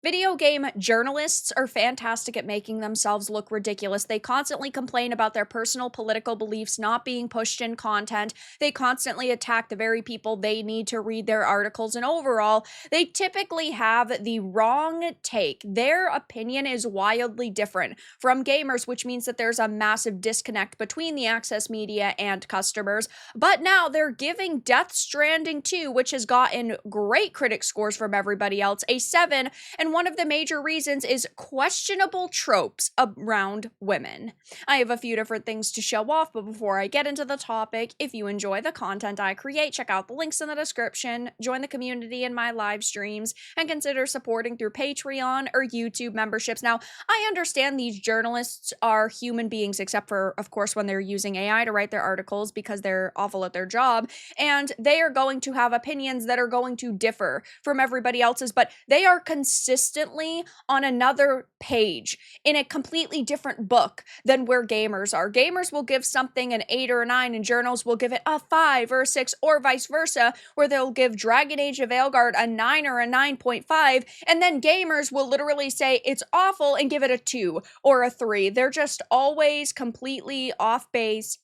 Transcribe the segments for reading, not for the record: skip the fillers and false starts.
Video game journalists are fantastic at making themselves look ridiculous. They constantly complain about their personal political beliefs not being pushed in content. They constantly attack the very people they need to read their articles. And overall, they typically have the wrong take. Their opinion is wildly different from gamers, which means that there's a massive disconnect between the access media and customers. But now they're giving Death Stranding 2, which has gotten great critic scores from everybody else, a 7. And one of the major reasons is questionable tropes around women. I have a few different things to show off, but before I get into the topic, if you enjoy the content I create, check out the links in the description, join the community in my live streams, and consider supporting through Patreon or YouTube memberships. Now, I understand these journalists are human beings, except for, of course, when they're using AI to write their articles because they're awful at their job, and they are going to have opinions that are going to differ from everybody else's, but they are consistently on another page in a completely different book than where gamers are. Gamers will give something an 8 or a 9, and journals will give it a 5 or a 6, or vice versa, where they'll give Dragon Age of Aelgard a 9 or a 9.5, and then gamers will literally say it's awful and give it a 2 or a 3. They're just always completely off base,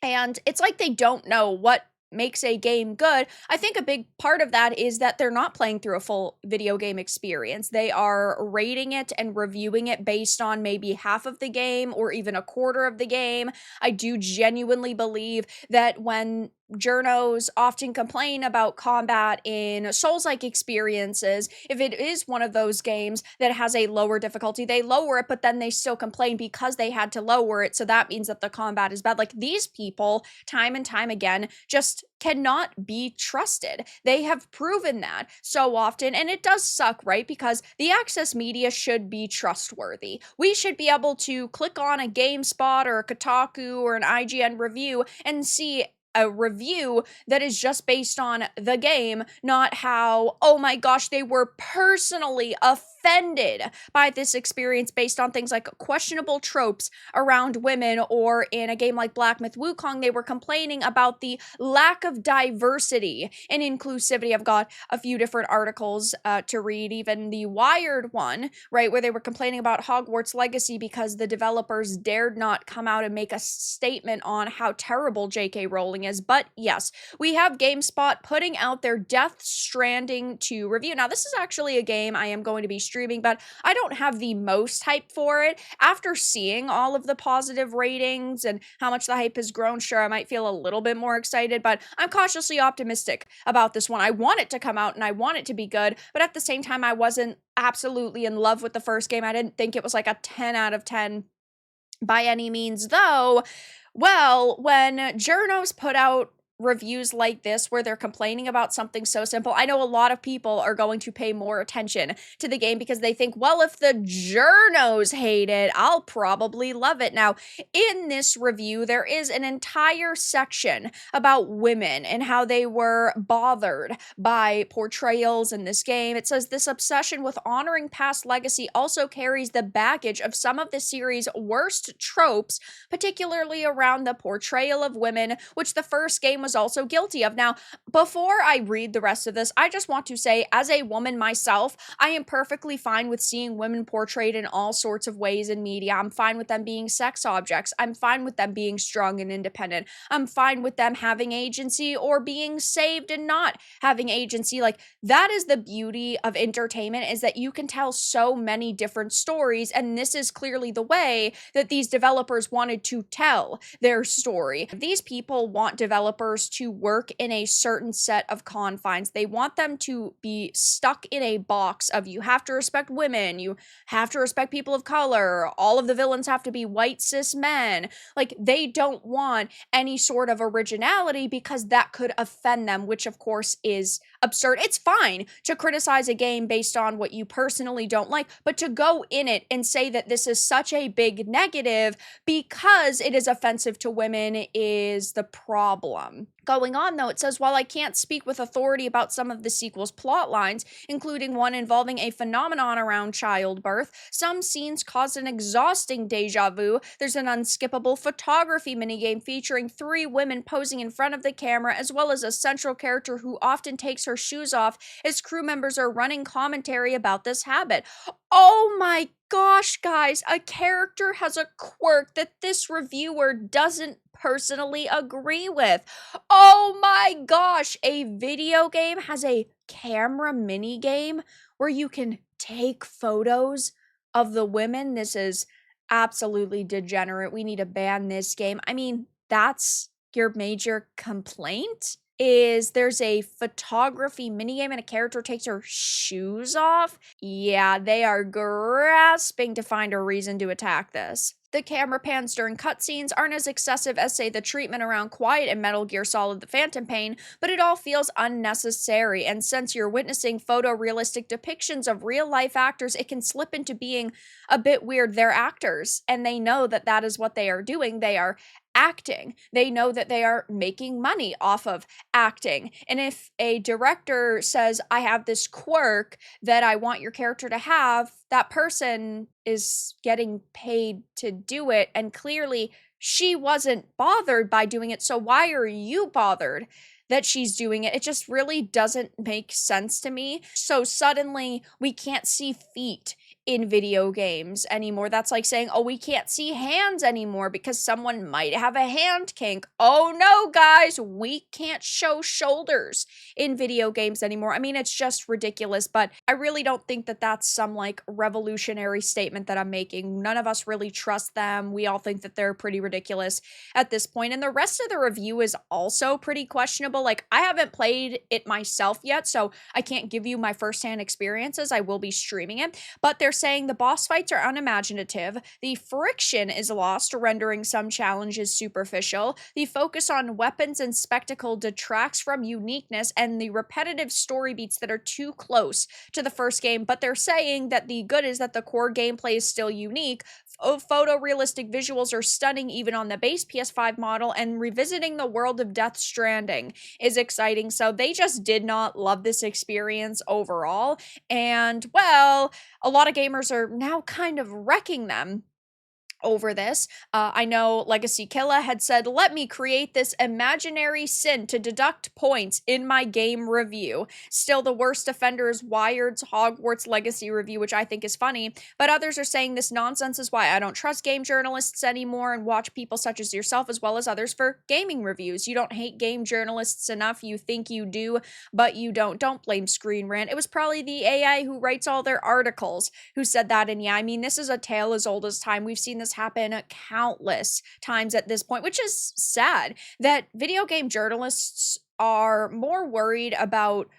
and it's like they don't know what makes a game good. I think a big part of that is that they're not playing through a full video game experience. They are rating it and reviewing it based on maybe half of the game or even a quarter of the game. I do genuinely believe that when journos often complain about combat in Souls-like experiences, if it is one of those games that has a lower difficulty, they lower it, but then they still complain because they had to lower it, so that means that the combat is bad. Like, these people, time and time again, just cannot be trusted. They have proven that so often, and it does suck, right? Because the access media should be trustworthy. We should be able to click on a GameSpot or a Kotaku or an IGN review and see a review that is just based on the game, not how, oh my gosh, they were personally offended by this experience based on things like questionable tropes around women, or in a game like Black Myth Wukong, they were complaining about the lack of diversity and inclusivity. I've got a few different articles to read, even the Wired one, right, where they were complaining about Hogwarts Legacy because the developers dared not come out and make a statement on how terrible J.K. Rowling is. But yes, we have GameSpot putting out their Death Stranding 2 review. Now, this is actually a game I am going to be streaming, but I don't have the most hype for it. After seeing all of the positive ratings and how much the hype has grown, sure, I might feel a little bit more excited, but I'm cautiously optimistic about this one. I want it to come out and I want it to be good, but at the same time, I wasn't absolutely in love with the first game. I didn't think it was like a 10 out of 10 by any means, though. Well, when journos put out reviews like this where they're complaining about something so simple, I know a lot of people are going to pay more attention to the game because they think, well, if the journos hate it, I'll probably love it. Now, in this review, there is an entire section about women and how they were bothered by portrayals in this game. It says this obsession with honoring past legacy also carries the baggage of some of the series' worst tropes, particularly around the portrayal of women, which the first game was also guilty of. Now, before I read the rest of this, I just want to say, as a woman myself, I am perfectly fine with seeing women portrayed in all sorts of ways in media. I'm fine with them being sex objects. I'm fine with them being strong and independent. I'm fine with them having agency or being saved and not having agency. Like, that is the beauty of entertainment, is that you can tell so many different stories, and this is clearly the way that these developers wanted to tell their story. These people want developers to work in a certain set of confines. They want them to be stuck in a box of, you have to respect women, you have to respect people of color, all of the villains have to be white cis men. Like, they don't want any sort of originality because that could offend them, which of course is absurd. It's fine to criticize a game based on what you personally don't like, but to go in it and say that this is such a big negative because it is offensive to women is the problem. Going on, though, it says, while I can't speak with authority about some of the sequel's plot lines, including one involving a phenomenon around childbirth, some scenes cause an exhausting deja vu. There's an unskippable photography minigame featuring 3 women posing in front of the camera, as well as a central character who often takes her shoes off as crew members are running commentary about this habit. Oh my gosh, guys, a character has a quirk that this reviewer doesn't personally agree with. Oh my gosh, a video game has a camera mini game where you can take photos of the women. This is absolutely degenerate. We need to ban this game. I mean, that's your major complaint? Is there's a photography minigame and a character takes her shoes off? Yeah, they are grasping to find a reason to attack this. The camera pans during cutscenes aren't as excessive as, say, the treatment around Quiet in Metal Gear Solid: The Phantom Pain, but it all feels unnecessary, and since you're witnessing photorealistic depictions of real-life actors, it can slip into being a bit weird. They're actors, and they know that that is what they are doing. They are acting. They know that they are making money off of acting. And if a director says, I have this quirk that I want your character to have, that person is getting paid to do it. And clearly she wasn't bothered by doing it. So why are you bothered that she's doing it? It just really doesn't make sense to me. So suddenly we can't see feet in video games anymore. That's like saying, oh, we can't see hands anymore because someone might have a hand kink. Oh no, guys, we can't show shoulders in video games anymore. I mean, it's just ridiculous, but I really don't think that that's some like revolutionary statement that I'm making. None of us really trust them. We all think that they're pretty ridiculous at this point. And the rest of the review is also pretty questionable. Like, I haven't played it myself yet, so I can't give you my firsthand experiences. I will be streaming it, but they're saying the boss fights are unimaginative, the friction is lost, rendering some challenges superficial, the focus on weapons and spectacle detracts from uniqueness, and the repetitive story beats that are too close to the first game. But they're saying that the good is that the core gameplay is still unique. Photorealistic visuals are stunning even on the base PS5 model, and revisiting the world of Death Stranding is exciting. So they just did not love this experience overall, and well, a lot of gamers are now kind of wrecking them over this. I know Legacy Killa had said, let me create this imaginary sin to deduct points in my game review. Still, the worst offender is Wired's Hogwarts Legacy review, which I think is funny, but others are saying this nonsense is why I don't trust game journalists anymore and watch people such as yourself as well as others for gaming reviews. You don't hate game journalists enough. You think you do, but you don't. Don't blame Screen Rant. It was probably the AI who writes all their articles who said that, and yeah, I mean, this is a tale as old as time. We've seen this happen countless times at this point, which is sad that video game journalists are more worried about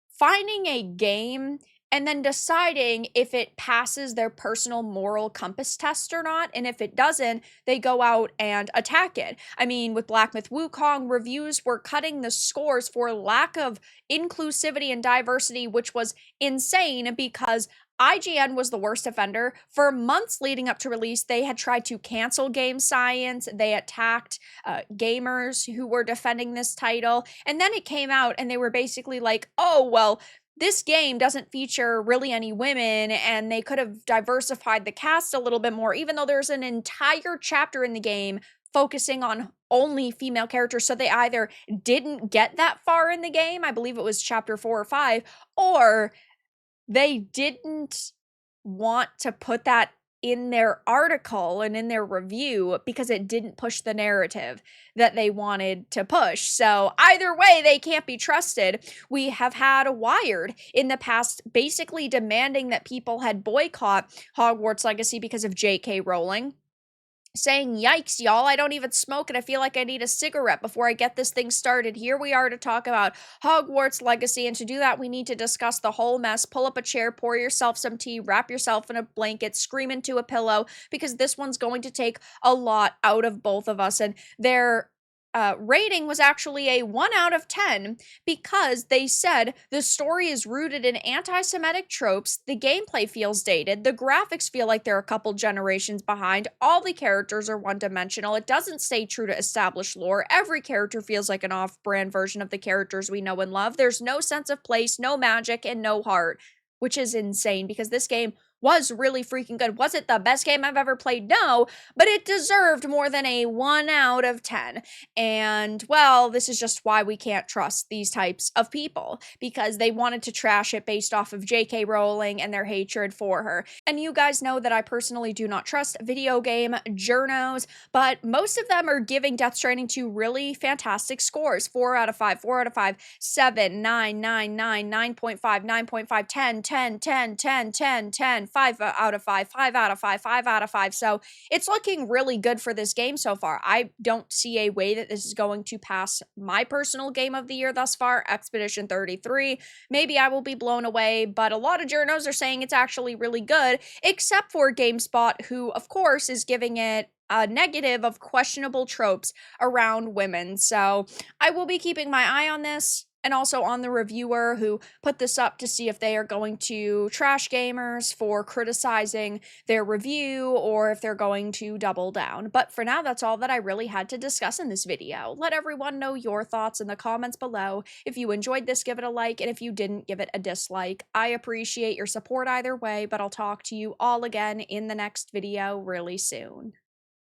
finding a game and then deciding if it passes their personal moral compass test or not, and if it doesn't, they go out and attack it. I mean, with Black Myth Wukong, reviews were cutting the scores for lack of inclusivity and diversity, which was insane because IGN was the worst offender. For months leading up to release, they had tried to cancel Game Science. They attacked gamers who were defending this title. And then it came out and they were basically like, oh, well, this game doesn't feature really any women, and they could have diversified the cast a little bit more, even though there's an entire chapter in the game focusing on only female characters. So they either didn't get that far in the game, I believe it was chapter 4 or 5, or they didn't want to put that in their article and in their review because it didn't push the narrative that they wanted to push. So either way, they can't be trusted. We have had Wired in the past basically demanding that people had boycott Hogwarts Legacy because of J.K. Rowling, saying, yikes, y'all, I don't even smoke and I feel like I need a cigarette before I get this thing started. Here we are to talk about Hogwarts Legacy, and to do that, we need to discuss the whole mess. Pull up a chair, pour yourself some tea, wrap yourself in a blanket, scream into a pillow, because this one's going to take a lot out of both of us. And they're rating was actually a 1 out of 10 because they said the story is rooted in anti Semitic tropes, the gameplay feels dated, the graphics feel like they're a couple generations behind, all the characters are one dimensional, it doesn't stay true to established lore, every character feels like an off brand version of the characters we know and love, there's no sense of place, no magic, and no heart, which is insane because this game was really freaking good. Was it the best game I've ever played? No, but it deserved more than a 1 out of 10. And, well, this is just why we can't trust these types of people, because they wanted to trash it based off of J.K. Rowling and their hatred for her. And you guys know that I personally do not trust video game journos, but most of them are giving Death Stranding 2 really fantastic scores. 4 out of 5, 4 out of 5, 7, 9, 9, 9, 9.5, 9.5, 10, 10, 10, 10, 10, 10, 5 out of 5, 5 out of 5, 5 out of 5. So it's looking really good for this game so far. I don't see a way that this is going to pass my personal game of the year thus far, Expedition 33. Maybe I will be blown away, but a lot of journos are saying it's actually really good, except for GameSpot, who, of course, is giving it a negative of questionable tropes around women. So I will be keeping my eye on this, and also on the reviewer who put this up to see if they are going to trash gamers for criticizing their review or if they're going to double down. But for now, that's all that I really had to discuss in this video. Let everyone know your thoughts in the comments below. If you enjoyed this, give it a like, and if you didn't, give it a dislike. I appreciate your support either way, but I'll talk to you all again in the next video really soon.